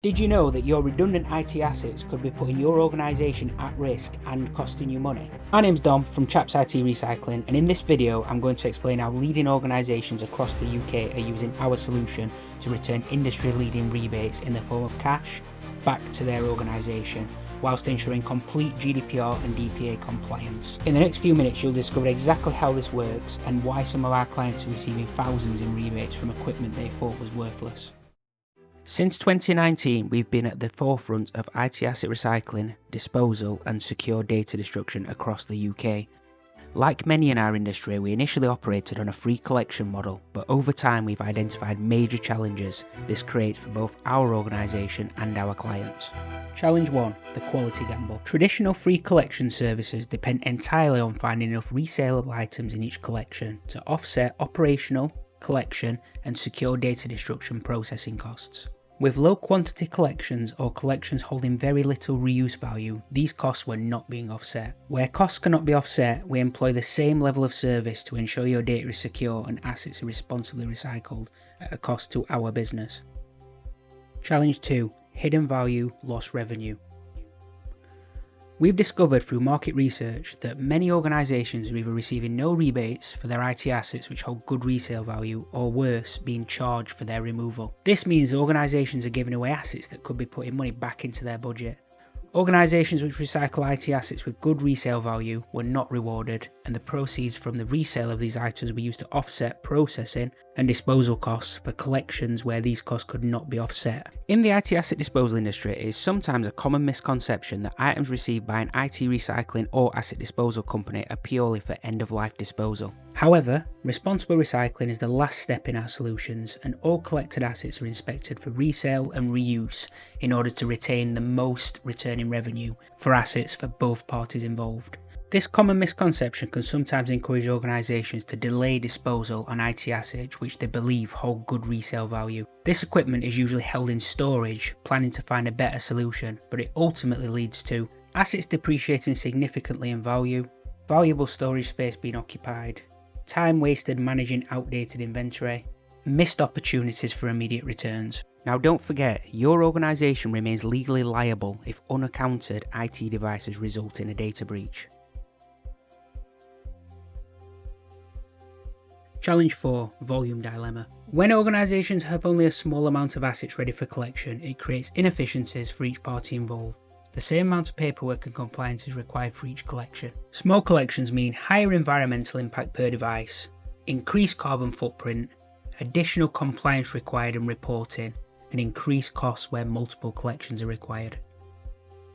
Did you know that your redundant IT assets could be putting your organisation at risk and costing you money? My name's Dom from Chaps IT Recycling, and in this video I'm going to explain how leading organisations across the UK are using our solution to return industry-leading rebates in the form of cash back to their organisation, whilst ensuring complete GDPR and DPA compliance. In the next few minutes you'll discover exactly how this works and why some of our clients are receiving thousands in rebates from equipment they thought was worthless. Since 2019, we've been at the forefront of IT asset recycling, disposal and secure data destruction across the UK. Like many in our industry, we initially operated on a free collection model, but over time we've identified major challenges this creates for both our organisation and our clients. Challenge 1. The quality gamble. Traditional free collection services depend entirely on finding enough resaleable items in each collection to offset operational, collection and secure data destruction processing costs. With low quantity collections or collections holding very little reuse value, these costs were not being offset. Where costs cannot be offset, we employ the same level of service to ensure your data is secure and assets are responsibly recycled at a cost to our business. Challenge 2. Hidden value, lost revenue. We've discovered through market research that many organisations are either receiving no rebates for their IT assets which hold good resale value, or worse, being charged for their removal. This means organisations are giving away assets that could be putting money back into their budget. Organisations which recycle IT assets with good resale value were not rewarded, and the proceeds from the resale of these items were used to offset processing and disposal costs for collections where these costs could not be offset. In the IT asset disposal industry, it is sometimes a common misconception that items received by an IT recycling or asset disposal company are purely for end-of-life disposal. However, responsible recycling is the last step in our solutions, and all collected assets are inspected for resale and reuse in order to retain the most returning revenue for assets for both parties involved. This common misconception can sometimes encourage organisations to delay disposal on IT assets which they believe hold good resale value. This equipment is usually held in storage, planning to find a better solution, but it ultimately leads to assets depreciating significantly in value, valuable storage space being occupied, time wasted managing outdated inventory, missed opportunities for immediate returns. Now don't forget, your organisation remains legally liable if unaccounted IT devices result in a data breach. Challenge 4. Volume dilemma. When organisations have only a small amount of assets ready for collection, it creates inefficiencies for each party involved. The same amount of paperwork and compliance is required for each collection. Small collections mean higher environmental impact per device, increased carbon footprint, additional compliance required and reporting, and increased costs where multiple collections are required.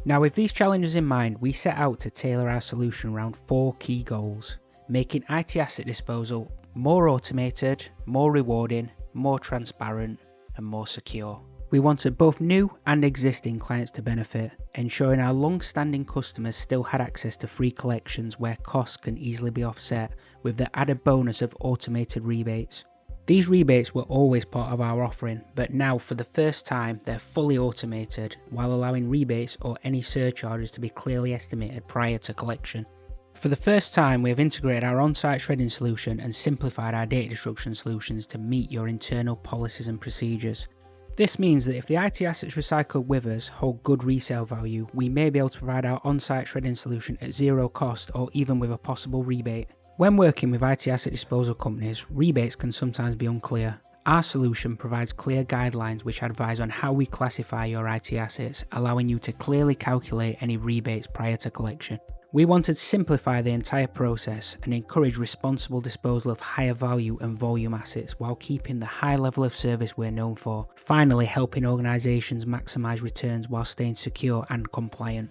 Now, with these challenges in mind, we set out to tailor our solution around 4 key goals: making IT asset disposal more automated, more rewarding, more transparent, and more secure. We wanted both new and existing clients to benefit, ensuring our long-standing customers still had access to free collections where costs can easily be offset, with the added bonus of automated rebates. These rebates were always part of our offering, but now for the first time they're fully automated, while allowing rebates or any surcharges to be clearly estimated prior to collection. For the first time, we have integrated our on-site shredding solution and simplified our data destruction solutions to meet your internal policies and procedures. This means that if the IT assets recycled with us hold good resale value, we may be able to provide our on-site shredding solution at zero cost or even with a possible rebate. When working with IT asset disposal companies, rebates can sometimes be unclear. Our solution provides clear guidelines which advise on how we classify your IT assets, allowing you to clearly calculate any rebates prior to collection. We wanted to simplify the entire process and encourage responsible disposal of higher value and volume assets while keeping the high level of service we're known for, finally helping organisations maximise returns while staying secure and compliant.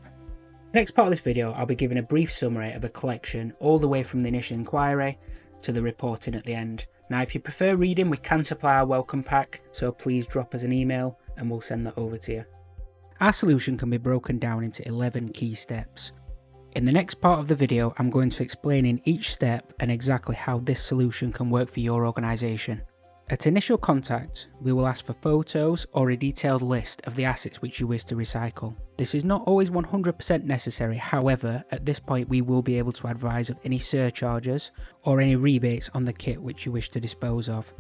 Next part of this video, I'll be giving a brief summary of a collection all the way from the initial inquiry to the reporting at the end. Now if you prefer reading, we can supply our welcome pack, so please drop us an email and we'll send that over to you. Our solution can be broken down into 11 key steps. In the next part of the video, I'm going to explain in each step and exactly how this solution can work for your organisation. At initial contact, we will ask for photos or a detailed list of the assets which you wish to recycle. This is not always 100% necessary, however, at this point we will be able to advise of any surcharges or any rebates on the kit which you wish to dispose of.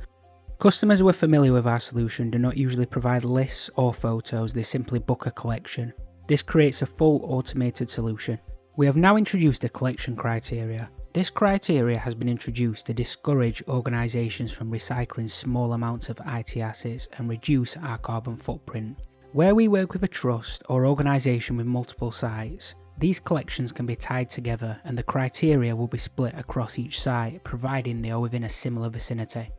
Customers who are familiar with our solution do not usually provide lists or photos, they simply book a collection. This creates a full automated solution. We have now introduced a collection criteria. This criteria has been introduced to discourage organisations from recycling small amounts of IT assets and reduce our carbon footprint. Where we work with a trust or organisation with multiple sites, these collections can be tied together and the criteria will be split across each site, providing they are within a similar vicinity.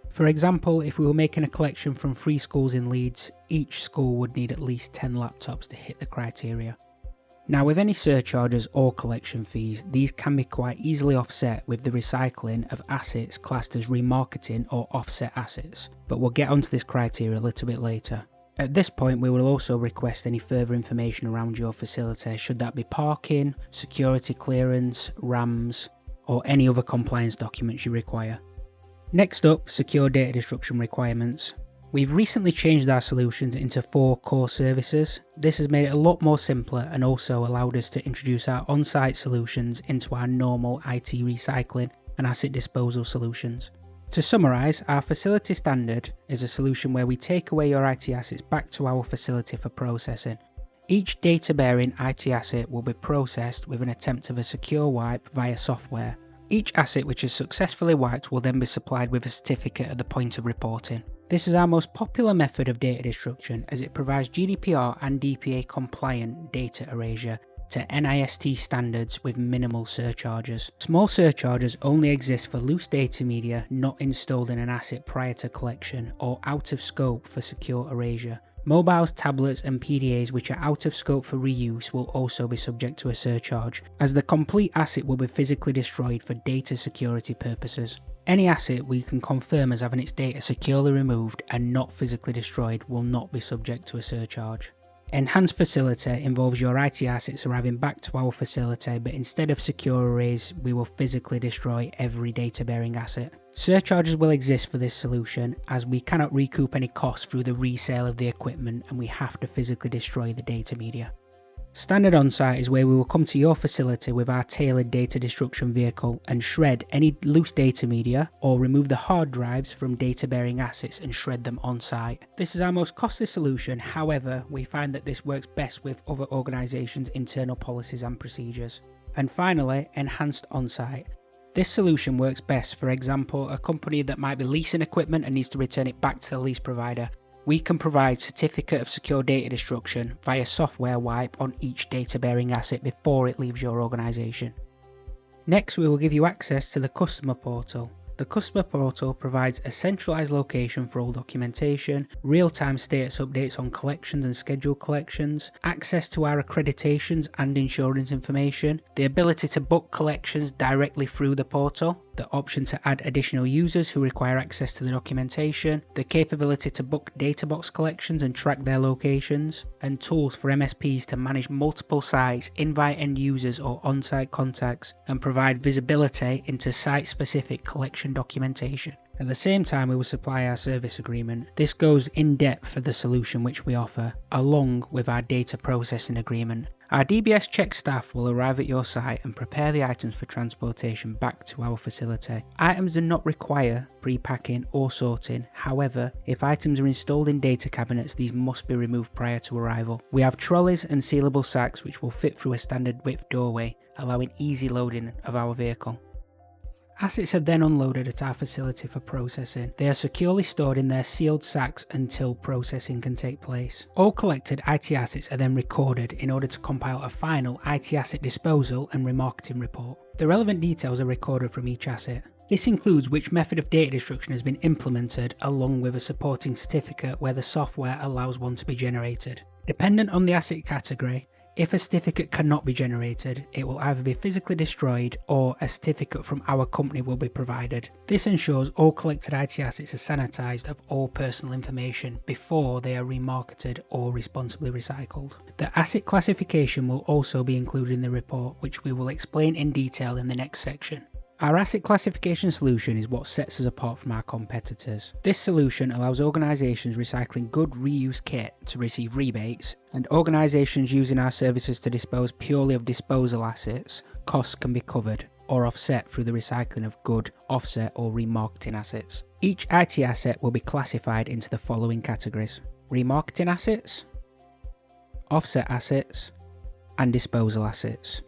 For example, if we were making a collection from 3 schools in Leeds, each school would need at least 10 laptops to hit the criteria. Now, with any surcharges or collection fees, these can be quite easily offset with the recycling of assets classed as remarketing or offset assets, but we'll get onto this criteria a little bit later. At this point, we will also request any further information around your facility, should that be parking, security clearance, RAMs, or any other compliance documents you require. Next up, secure data destruction requirements. We've recently changed our solutions into 4 core services. This has made it a lot more simpler and also allowed us to introduce our on-site solutions into our normal IT recycling and asset disposal solutions. To summarise, our facility standard is a solution where we take away your IT assets back to our facility for processing. Each data-bearing IT asset will be processed with an attempt of a secure wipe via software. Each asset which is successfully wiped will then be supplied with a certificate at the point of reporting. This is our most popular method of data destruction as it provides GDPR and DPA compliant data erasure to NIST standards with minimal surcharges. Small surcharges only exist for loose data media not installed in an asset prior to collection or out of scope for secure erasure. Mobiles, tablets and PDAs which are out of scope for reuse will also be subject to a surcharge, as the complete asset will be physically destroyed for data security purposes. Any asset we can confirm as having its data securely removed and not physically destroyed will not be subject to a surcharge. Enhanced facility involves your IT assets arriving back to our facility, but instead of secure erase, we will physically destroy every data-bearing asset. Surcharges will exist for this solution as we cannot recoup any costs through the resale of the equipment and we have to physically destroy the data media. Standard on-site is where we will come to your facility with our tailored data destruction vehicle and shred any loose data media or remove the hard drives from data-bearing assets and shred them on-site. This is our most costly solution, however, we find that this works best with other organisations' internal policies and procedures. And finally, enhanced on-site. This solution works best, for example, a company that might be leasing equipment and needs to return it back to the lease provider. We can provide certificate of secure data destruction via software wipe on each data-bearing asset before it leaves your organisation. Next, we will give you access to the customer portal. The customer portal provides a centralised location for all documentation, real-time status updates on collections and scheduled collections, access to our accreditations and insurance information, the ability to book collections directly through the portal, the option to add additional users who require access to the documentation, the capability to book data box collections and track their locations, and tools for MSPs to manage multiple sites, invite end users or on-site contacts, and provide visibility into site-specific collection documentation. At the same time, we will supply our service agreement. This goes in depth for the solution which we offer, along with our data processing agreement. Our DBS check staff will arrive at your site and prepare the items for transportation back to our facility. Items do not require pre-packing or sorting. However, if items are installed in data cabinets, these must be removed prior to arrival. We have trolleys and sealable sacks which will fit through a standard width doorway, allowing easy loading of our vehicle. Assets are then unloaded at our facility for processing. They are securely stored in their sealed sacks until processing can take place. All collected IT assets are then recorded in order to compile a final IT asset disposal and remarketing report. The relevant details are recorded from each asset. This includes which method of data destruction has been implemented, along with a supporting certificate where the software allows one to be generated. Dependent on the asset category, if a certificate cannot be generated, it will either be physically destroyed or a certificate from our company will be provided. This ensures all collected IT assets are sanitised of all personal information before they are remarketed or responsibly recycled. The asset classification will also be included in the report, which we will explain in detail in the next section. Our asset classification solution is what sets us apart from our competitors. This solution allows organisations recycling good reuse kit to receive rebates, and organisations using our services to dispose purely of disposal assets, costs can be covered. or offset through the recycling of good, offset or remarketing assets. Each IT asset will be classified into the following categories: remarketing assets, offset assets, and disposal assets.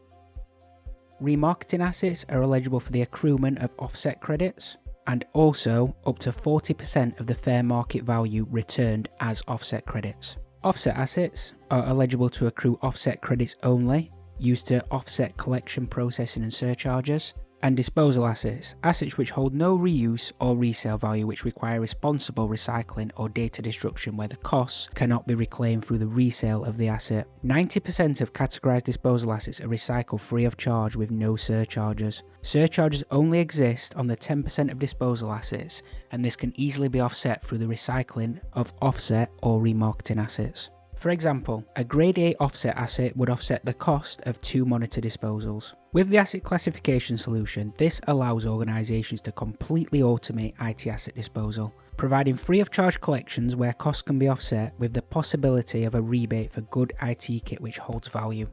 Remarketing assets are eligible for the accruement of offset credits and also up to 40% of the fair market value returned as offset credits. Offset assets are eligible to accrue offset credits only, used to offset collection, processing and surcharges. And disposal assets, assets which hold no reuse or resale value, which require responsible recycling or data destruction where the costs cannot be reclaimed through the resale of the asset. 90% of categorized disposal assets are recycled free of charge with no surcharges. Surcharges only exist on the 10% of disposal assets, and this can easily be offset through the recycling of offset or remarketing assets. For example, a Grade A offset asset would offset the cost of 2 monitor disposals. With the asset classification solution, this allows organisations to completely automate IT asset disposal, providing free of charge collections where costs can be offset with the possibility of a rebate for good IT kit which holds value.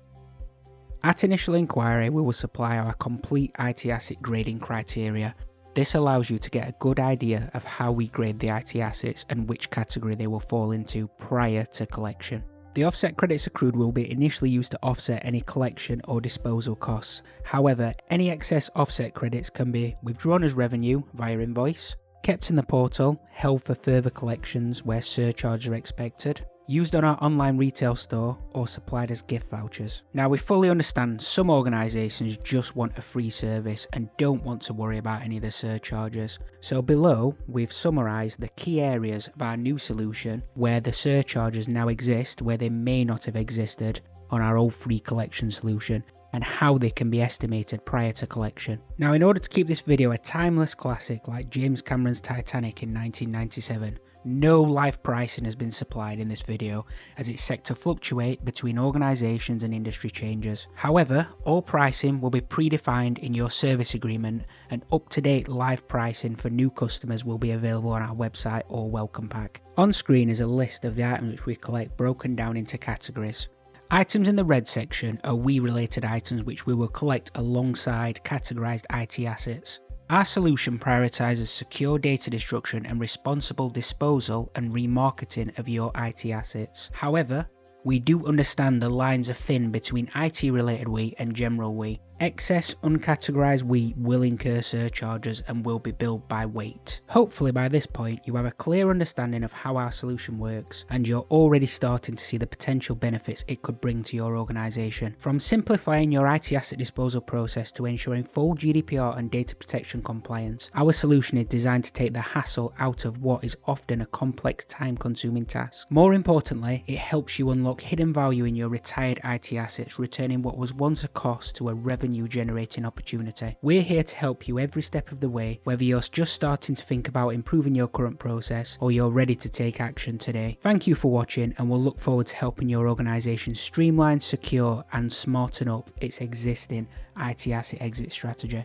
At initial inquiry, we will supply our complete IT asset grading criteria. This allows you to get a good idea of how we grade the IT assets and which category they will fall into prior to collection. The offset credits accrued will be initially used to offset any collection or disposal costs. However, any excess offset credits can be withdrawn as revenue via invoice, kept in the portal, held for further collections where surcharges are expected, used on our online retail store, or supplied as gift vouchers. Now, we fully understand some organisations just want a free service and don't want to worry about any of the surcharges. So below, we've summarised the key areas of our new solution where the surcharges now exist where they may not have existed on our old free collection solution, and how they can be estimated prior to collection. Now, in order to keep this video a timeless classic like James Cameron's Titanic in 1997, no live pricing has been supplied in this video as it's set to fluctuate between organisations and industry changes. However, all pricing will be predefined in your service agreement, and up-to-date live pricing for new customers will be available on our website or welcome pack. On screen is a list of the items which we collect broken down into categories. Items in the red section are we-related items which we will collect alongside categorised IT assets. Our solution prioritises secure data destruction and responsible disposal and remarketing of your IT assets. However, we do understand the lines are thin between IT-related we and general we. Excess uncategorised we will incur surcharges and will be billed by weight. Hopefully by this point you have a clear understanding of how our solution works and you're already starting to see the potential benefits it could bring to your organisation. From simplifying your IT asset disposal process to ensuring full GDPR and data protection compliance, our solution is designed to take the hassle out of what is often a complex, time-consuming task. More importantly, it helps you unlock hidden value in your retired IT assets, returning what was once a cost to a revenue generating opportunity. We're here to help you every step of the way, whether you're just starting to think about improving your current process or you're ready to take action today. Thank you for watching, and we'll look forward to helping your organisation streamline, secure and smarten up its existing IT asset exit strategy.